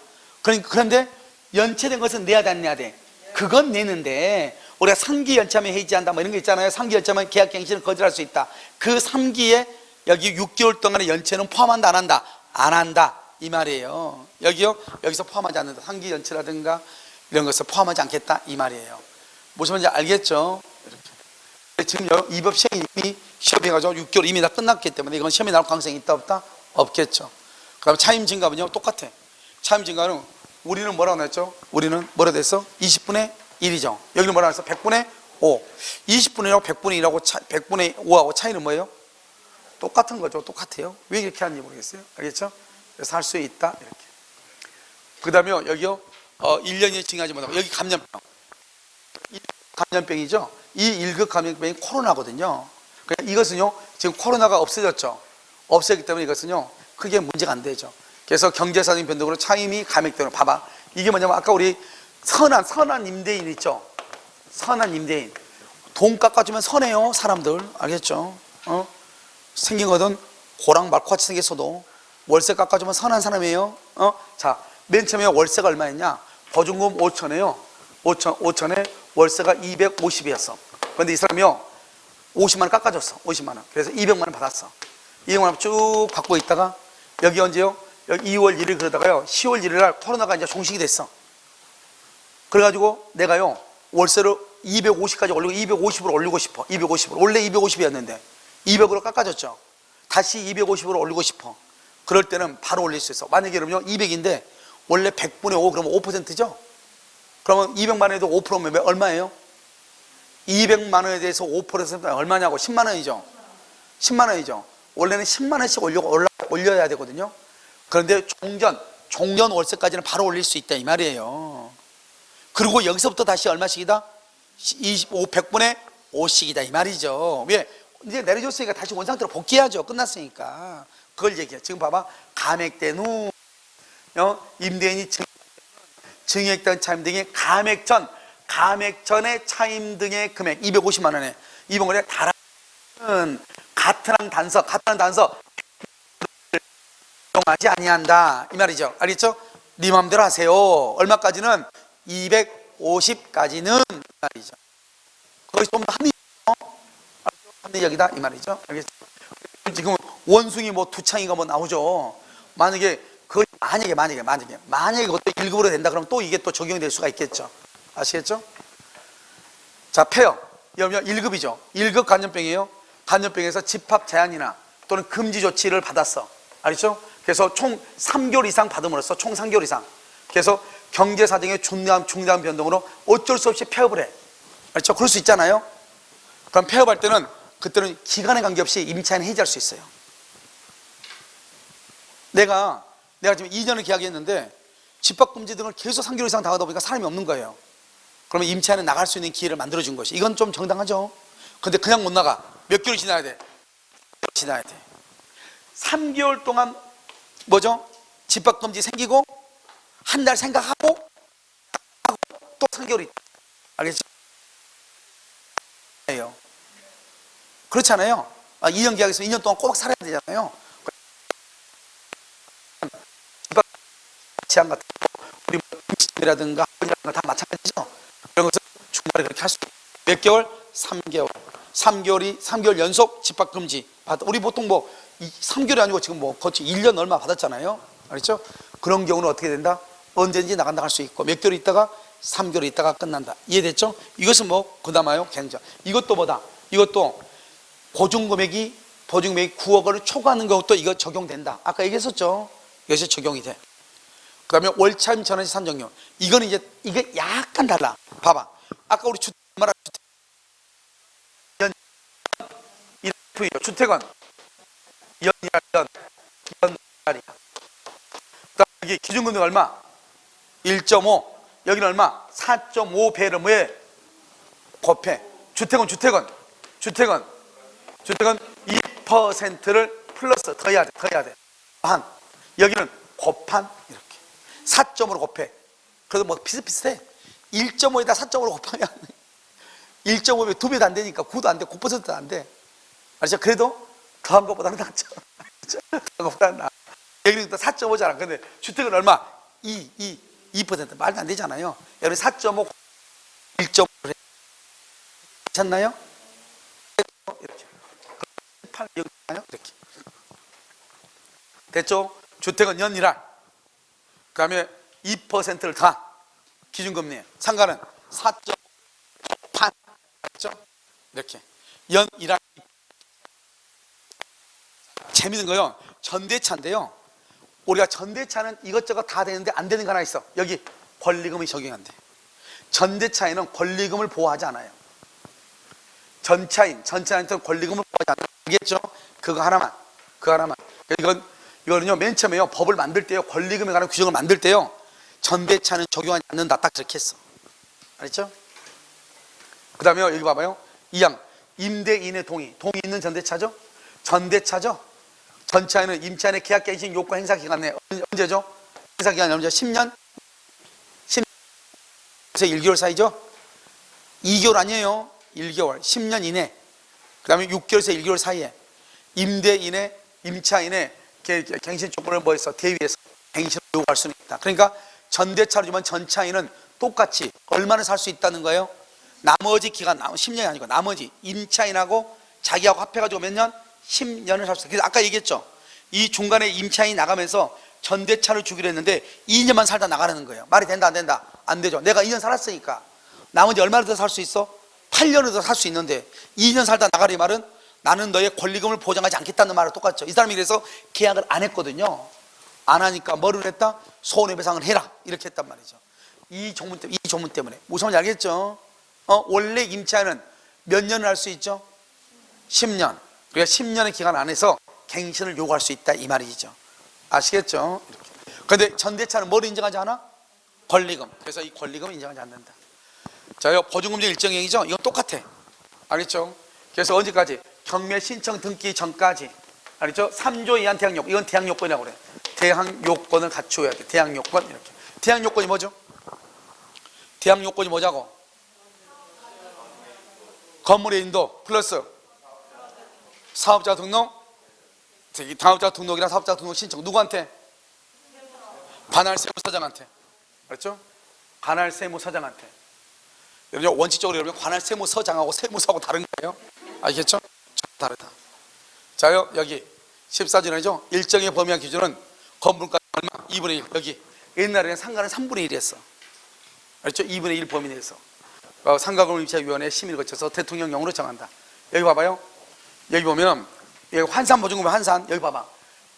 그런데 연체된 것은 내야 돼, 안 내야 돼? 그건 내는데 우리가 3기 연차면 해지한다 뭐 이런 거 있잖아요. 3기 연차면 계약갱신을 거절할 수 있다. 그 3기에 여기 6개월 동안의 연체는 포함한다 안 한다? 안 한다 이 말이에요. 여기서 포함하지 않는다. 3기 연체라든가 이런 것을 포함하지 않겠다 이 말이에요. 무슨 말인지 알겠죠? 이렇게. 지금 이 법 시행이 이미 시험해가지고 6개월 이미 다 끝났기 때문에 이건 시험에 나올 가능성이 있다 없다? 없겠죠. 그 다음에 차임 증가는요 똑같아. 차임 증가는 우리는 뭐라고 했죠? 우리는 뭐라고 했어? 20분의 1이죠. 여기는 뭐라고 했어? 100분의 5. 20분의 1하고 100분의 1하고 100분의 5하고 차이는 뭐예요? 똑같은 거죠. 똑같아요. 왜 이렇게 하는지 모르겠어요. 알겠죠? 그래서 할 수 있다. 이렇게. 그 다음에 여기요 1년이 증가하지 못하고 여기 감염병이죠. 이 1급 감염병이 코로나거든요. 그러니까 이것은요 지금 코로나가 없어졌죠. 없어졌기 때문에 이것은요 크게 문제가 안 되죠. 그래서 경제사적인 변동으로 차임이 감액되는. 봐봐. 이게 뭐냐면 아까 우리 선한 임대인 있죠. 선한 임대인. 돈 깎아주면 선해요 사람들. 알겠죠? 생긴 거든 고랑 말코같이 생겼어도 월세 깎아주면 선한 사람이에요. 자, 맨 처음에 월세가 얼마였냐? 보증금 5천에요. 5천에 월세가 250이었어. 그런데 이 사람이요 50만 원 깎아줬어. 50만 원. 그래서 200만 원 받았어. 200만 원 쭉 받고 있다가 여기 언제요? 여기 2월 1일 그러다가요 10월 1일 날 코로나가 이제 종식이 됐어. 그래가지고 내가요 월세를 250까지 올리고 250으로 올리고 싶어. 250으로. 원래 250이었는데 200으로 깎아줬죠. 다시 250으로 올리고 싶어. 그럴 때는 바로 올릴 수 있어. 만약에 그러면 200인데 원래 100분의 5 그러면 5%죠. 그러면 200만 원에도 5%면 얼마예요? 200만 원에 대해서 5%는 얼마냐고? 10만 원이죠. 10만 원이죠. 원래는 10만 원씩 올려야 되거든요. 그런데 종전 월세까지는 바로 올릴 수 있다 이 말이에요. 그리고 여기서부터 다시 얼마씩이다? 100분의 5씩이다 이 말이죠. 왜? 이제 내려줬으니까 다시 원상태로 복귀해야죠. 끝났으니까. 그걸 얘기해. 지금 봐봐. 감액된 후 임대인이 증액된 차임 등의 감액전의 차임 등의 금액 250만 원에 이번 거에 달하는 같은 단서 이용하지 아니한다 이 말이죠. 알겠죠? 네 맘대로 하세요. 얼마까지는? 250까지는 말이죠. 거기서 좀 합리적이다 이 말이죠. 알겠죠? 지금 원숭이 뭐 두창이가 뭐 나오죠. 만약에 그거 만약에 그것도 1급으로 된다 그러면 또 이게 또 적용이 될 수가 있겠죠. 아시겠죠? 자, 폐업. 여러분 1급이죠. 1급 간염병이에요. 간염병에서 집합 제한이나 또는 금지 조치를 받았어. 알죠? 그래서 총 3개월 이상 받음으로써 총 3개월 이상. 그래서 경제 사정의 중대한 변동으로 어쩔 수 없이 폐업을 해. 알죠? 그럴 수 있잖아요. 그럼 폐업할 때는 그때는 기간에 관계없이 임차인 해지할 수 있어요. 내가 지금 2년을 계약했는데 집합금지 등을 계속 3개월 이상 당하다 보니까 사람이 없는 거예요. 그러면 임차인은 나갈 수 있는 기회를 만들어준 것이, 이건 좀 정당하죠. 근데 그냥 못 나가. 몇 개월 지나야 돼? 3개월 동안 뭐죠? 집합금지 생기고 한 달 생각하고 또 3개월이 있다. 알겠죠? 그렇잖아요. 2년 계약했으면 2년 동안 꼬박 살아야 되잖아요. 집합 제한 같은 거, 우리 음식이라든가 다 마찬가지죠. 이런 것은 중간에 그렇게 할 수 있어요. 몇 개월? 3개월 연속 집합금지 받아. 우리 보통 뭐 3개월이 아니고 지금 뭐 거치 1년 얼마 받았잖아요. 알겠죠? 그런 경우는 어떻게 된다? 언제든지 나간다 할 수 있고, 몇 개월 있다가 3개월 있다가 끝난다. 이해됐죠? 이것은 뭐 그나마요 굉장. 이것도 뭐다? 이것도 보증금액이 9억을 초과하는 것도 이거 적용된다. 아까 얘기했었죠? 이것이 적용이 돼. 그 다음에 월차임 전환시 산정료. 이거는 이게 약간 달라. 봐봐. 아까 우리 주택 말한 주택은 연이야. 여기 기준금액 얼마? 1.5. 여기는 얼마? 4.5배를 뭐에 곱해. 주택은 2%를 플러스 더해야 돼. 한. 여기는 곱한 이렇게 4.5로 곱해. 그래도 뭐 비슷비슷해. 1.5에다 4.5로 곱하면 1.5배 2배도 안 되니까 9도 안 돼, 9%도 안 돼. 알죠? 그래도 더한 것보다는 낫죠. 더한 것보다는 나. 여기는 또 4.5잖아. 근데 주택은 얼마? 2% 말도 안 되잖아요. 여기 4.5, 1.5 괜찮나요? 이렇게. 8, 이렇게. 됐죠? 주택은 연이랄. 그 다음에 2%를 다 기준금리. 상가는 4.5 판. 맞죠? 이렇게. 연이랄. 재밌는 거요. 전대차인데요. 우리가 전대차는 이것저것 다 되는데 안 되는 거 하나 있어. 여기 권리금이 적용이 안 돼. 전대차에는 권리금을 보호하지 않아요. 전차인한테는 권리금을 보호하지 않아요. 알겠죠? 그거 하나만. 이거는요, 맨 처음에요, 법을 만들 때요, 권리금에 관한 규정을 만들 때요, 전대차는 적용하지 않는다. 딱 그렇게 했어. 알겠죠? 그 다음에 여기 봐봐요. 2항. 임대인의 동의 있는 전대차죠? 전차에는 임차인의 계약갱신 요건 행사 기간 내 언제죠? 행사 기간이 언제? 10년? 10년에서 1개월 사이죠? 2개월 아니에요. 1개월. 10년 이내. 그 다음에 6개월에서 1개월 사이에 임대인의, 임차인의 갱신 조건을 뭐해서 대위해서 갱신을 요구할 수는 있다. 그러니까 전대차로 주면 전차인은 똑같이 얼마나 살 수 있다는 거예요? 나머지 기간, 10년이 아니고 나머지 임차인하고 자기하고 합해가지고 몇 년? 10년을 살 수 있다. 그래서 아까 얘기했죠. 이 중간에 임차인이 나가면서 전대차를 주기로 했는데 2년만 살다 나가라는 거예요. 말이 된다 안 된다? 안 되죠. 내가 2년 살았으니까 나머지 얼마나 더 살 수 있어? 8년을 더 살 수 있는데 2년 살다 나가리 말은 나는 너의 권리금을 보장하지 않겠다는 말과 똑같죠. 이 사람이 그래서 계약을 안 했거든요. 안 하니까 뭐를 했다? 손해배상을 해라 이렇게 했단 말이죠. 이 조문 때문에. 무슨 말인지 알겠죠? 원래 임차인은 몇 년을 할 수 있죠? 10년. 그러니까 10년의 기간 안에서 갱신을 요구할 수 있다 이 말이죠. 아시겠죠? 이렇게. 그런데 전대차는 뭘 인정하지 않아? 권리금. 그래서 이 권리금을 인정하지 않는다. 자요, 보증금지 일정행위죠? 이건 똑같아. 알겠죠? 그래서 언제까지? 경매 신청 등기 전까지. 알겠죠? 3조 이하는 대항요건. 이건 대항요건이라고 그래. 대항요건을 갖추어야 돼. 대항요건 이렇게. 대항요건이 뭐죠? 대항요건이 뭐자고? 건물의 인도 플러스 사업자 등록, 당업자 등록이랑 사업자 등록 신청. 누구한테? 관할 세무서장한테. 그렇죠? 관할 세무서장한테. 여러분 원칙적으로 여러분 관할 세무서장하고 세무서하고 다른 거예요. 알겠죠? 다르다. 자요, 여기 14조이죠. 일정의 범위와 기준은 건물가 얼마? 2분의 1 여기 옛날에는 상가는 3분의 1이었어. 알죠? 2분의 1 범위 내에서 상가금융위원회 심의를 거쳐서 대통령령으로 정한다. 여기 봐봐요. 여기 보면 여기 환산보증금 환산 여기 봐봐.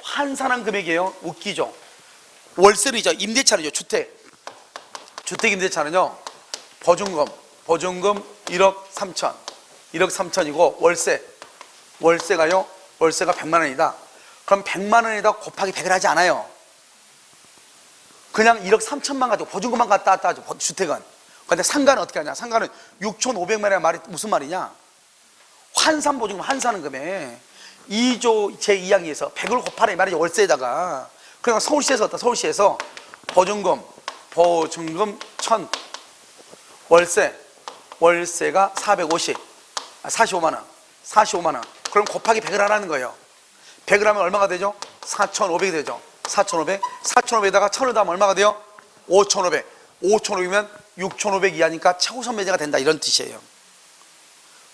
환산한 금액이에요. 웃기죠. 월세는이죠. 임대차는요. 주택 임대차는요. 보증금 1억 3천 1억 3천이고 월세가요. 월세가 100만 원이다. 그럼 100만 원에다 곱하기 100을 하지 않아요. 그냥 1억 3천만 가지고 보증금만 갖다 왔다 하죠. 주택은. 근데 상가는 어떻게 하냐? 상가는 6,500만 원의 말이 무슨 말이냐? 환산보증금 환산하는 금액 2조 제2항에서 100을 곱하라 이 말이죠. 월세에다가. 그러니까 서울시에서 어떠? 서울시에서 보증금 1000 월세가 45만 원. 그럼 곱하기 100을 하라는 거예요. 100을 하면 얼마가 되죠? 4,500이 되죠. 4,500에다가 1000을 더하면 얼마가 돼요? 5,500. 5,500이면 6,500 이하니까 최우선 매제가 된다 이런 뜻이에요.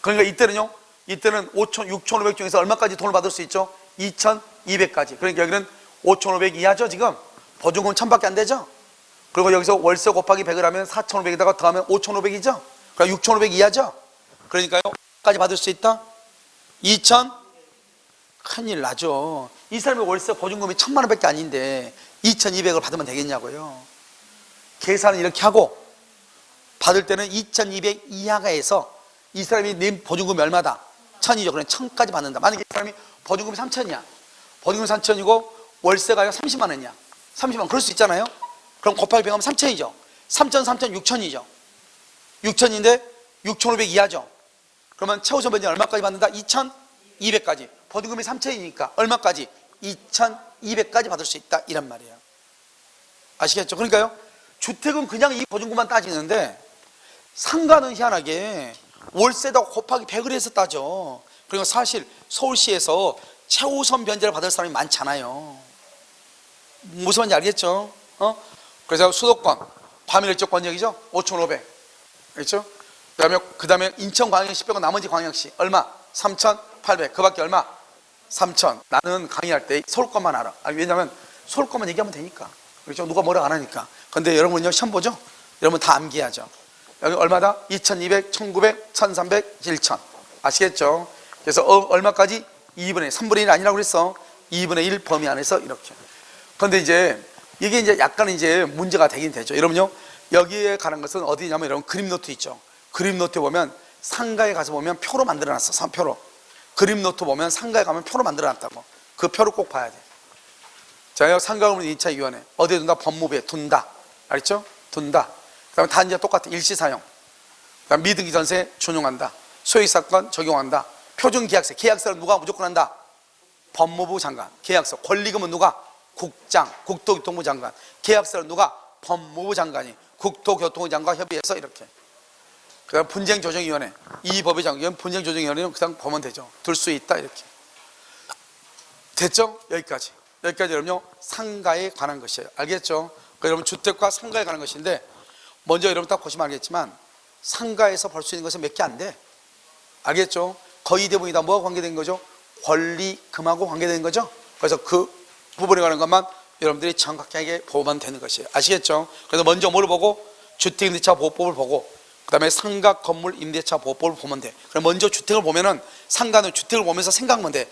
그러니까 이때는 6,500 중에서 얼마까지 돈을 받을 수 있죠? 2,200까지. 그러니까 여기는 5,500 이하죠. 지금 보증금 1,000밖에 안 되죠. 그리고 여기서 월세 곱하기 100을 하면 4,500에다가 더하면 5,500이죠. 그러니까 6,500 이하죠. 그러니까요 까지 받을 수 있다? 2,000 큰일 나죠. 이 사람의 월세 보증금이 1,000만 원밖에 아닌데 2,200을 받으면 되겠냐고요. 계산은 이렇게 하고 받을 때는 2,200 이하가 해서 이 사람이 낸 보증금이 얼마다? 1,000이죠. 그럼 1,000까지 받는다. 만약에 이 사람이 보증금이 3,000이야. 보증금이 3,000이고 월세가요 30만 원이야. 30만 원 그럴 수 있잖아요. 그럼 곱하기 100하면 3,000이죠. 3,000, 6,000이죠. 6,000인데 6,500 이하죠. 그러면 최우선 매제는 얼마까지 받는다? 2,200까지. 보증금이 3,000이니까 얼마까지? 2,200까지 받을 수 있다 이란 말이에요. 아시겠죠? 그러니까요 주택은 그냥 이 보증금만 따지는데 상가는 희한하게 월세다 곱하기 100을 해서 따져. 그러니까 사실 서울시에서 최우선 변제를 받을 사람이 많잖아요. 무슨 말인지 알겠죠? 그래서 수도권 과밀일적 권역이죠. 5,500 그렇죠? 그 다음에 인천광역시 빼고 나머지 광역시 얼마? 3,800 그 밖에 얼마? 3,000 나는 강의할 때 서울권만 알아. 왜냐면 서울권만 얘기하면 되니까. 그렇죠? 누가 뭐라 안 하니까. 근데 여러분요 시험 보죠? 여러분 다 암기하죠. 여기 얼마다? 2,200, 1,900, 1,300, 1,000 아시겠죠? 그래서 얼마까지? 2분의 1 3분의 1 아니라고 그랬어. 2분의 1 범위 안에서 이렇게. 근데 이게 이제 약간 문제가 되긴 되죠. 여러분요 여기에 가는 것은 어디냐면 여러분 그림 노트 있죠. 그림 노트에 보면 상가에 가서 보면 표로 만들어 놨어. 표로. 그림 노트 보면 상가에 가면 표로 만들어 놨다고. 그 표를 꼭 봐야 돼. 자, 상가금융 2차 위원회 어디에 둔다? 법무부에 둔다. 알겠죠? 둔다. 그 다음에 다 이제 똑같아. 일시사용. 그 다음 미등기 전세 준용한다. 소유사건 적용한다. 표준계약세. 계약서를 누가 무조건 한다? 법무부 장관. 계약서. 권리금은 누가? 국장. 국토교통부 장관. 계약서를 누가? 법무부 장관이. 국토교통부 장관과 협의해서 이렇게. 그 다음 분쟁조정위원회. 이 법의 장관. 분쟁조정위원회는 그냥 보면 되죠. 둘 수 있다. 이렇게. 됐죠? 여기까지 여러분요 상가에 관한 것이에요. 알겠죠? 여러분 주택과 상가에 관한 것인데 먼저 여러분 딱 보시면 알겠지만 상가에서 볼 수 있는 것은 몇 개 안 돼. 알겠죠? 거의 대부분이 다 뭐가 관계된 거죠? 권리금하고 관계된 거죠? 그래서 그 부분에 관한 것만 여러분들이 정확하게 보면 되는 것이에요. 아시겠죠? 그래서 먼저 뭘 보고? 주택임대차 보호법을 보고 그 다음에 상가 건물 임대차 보호법을 보면 돼. 그럼 먼저 주택을 보면은 상가는 주택을 보면서 생각하면 돼.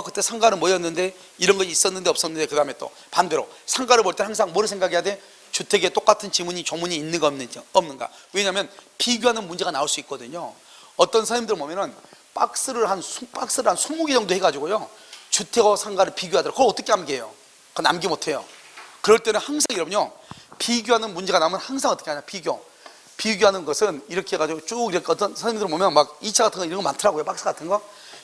그때 상가는 뭐였는데 이런 거 있었는데 없었는데 그 다음에 또 반대로 상가를 볼 때 항상 뭐를 생각해야 돼? 주택에 똑같은 지문이 조문이 있는가 없는가. 왜냐하면 비교하는 문제가 나올 수 있거든요. 어떤 선생님들 보면은 박스를 한 20개 정도 해가지고요 주택하고 상가를 비교하더라고요. 그걸 어떻게 암기해요? 그건 암기 못해요. 그럴 때는 항상 여러분요 비교하는 문제가 나오면 항상 어떻게 하냐. 비교하는 것은 이렇게 해가지고 쭉 이렇게 어떤 선생님들 보면 막 2차 같은 거 이런 거 많더라고요. 박스 같은 거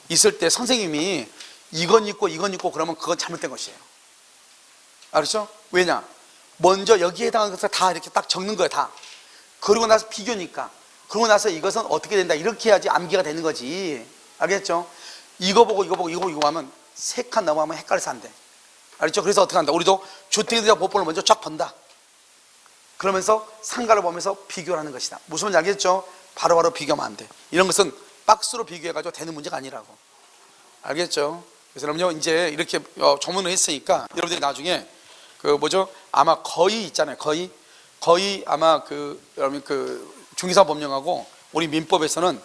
있을 때 선생님이 이건 있고 그러면 그건 잘못된 것이에요. 알았죠? 왜냐? 먼저 여기에 해당하는 것을 다 이렇게 딱 적는 거예요. 다. 그러고 나서 비교니까. 그러고 나서 이것은 어떻게 된다 이렇게 해야지 암기가 되는 거지. 알겠죠? 이거 보고 하면 3칸 넘어가면 헷갈려서 안 돼. 알겠죠? 그래서 어떻게 한다? 우리도 주택임대차 보호법을 먼저 쫙 본다. 그러면서 상가를 보면서 비교를 하는 것이다. 무슨 말인지 알겠죠? 바로바로 비교하면 안 돼. 이런 것은 박스로 비교해가지고 되는 문제가 아니라고. 알겠죠? 그래서 여러분요 이제 이렇게 조문을 했으니까 여러분들이 나중에 아마 거의 있잖아요. 거의 아마 여러분 중개사 법령하고 우리 민법에서는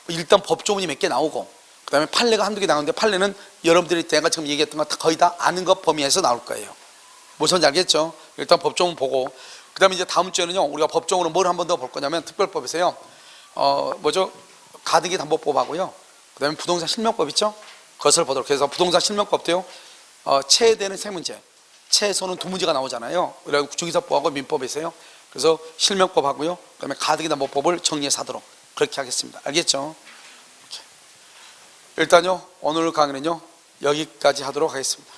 일단 법조문이 몇 개 나오고 그다음에 판례가 한두 개 나오는데 판례는 여러분들이 내가 지금 얘기했던 거 거의 다 아는 것 범위에서 나올 거예요. 무슨 지 알겠죠? 일단 법조문 보고 그다음에 이제 다음 주에는요 우리가 법정으로 뭘 한 번 더 볼 거냐면 특별법에서요 가등기 담보법하고요 그다음에 부동산 실명법 있죠? 그것을 보도록 해서 부동산 실명법도요 체해되는 세 문제 최소는 두 문제가 나오잖아요. 그래서 중개사법하고 민법에서요. 그래서 실명법하고요 그다음에 가등기 담보법을 정리해서 하도록 그렇게 하겠습니다. 알겠죠? 이렇게. 일단요 오늘 강의는요 여기까지 하도록 하겠습니다.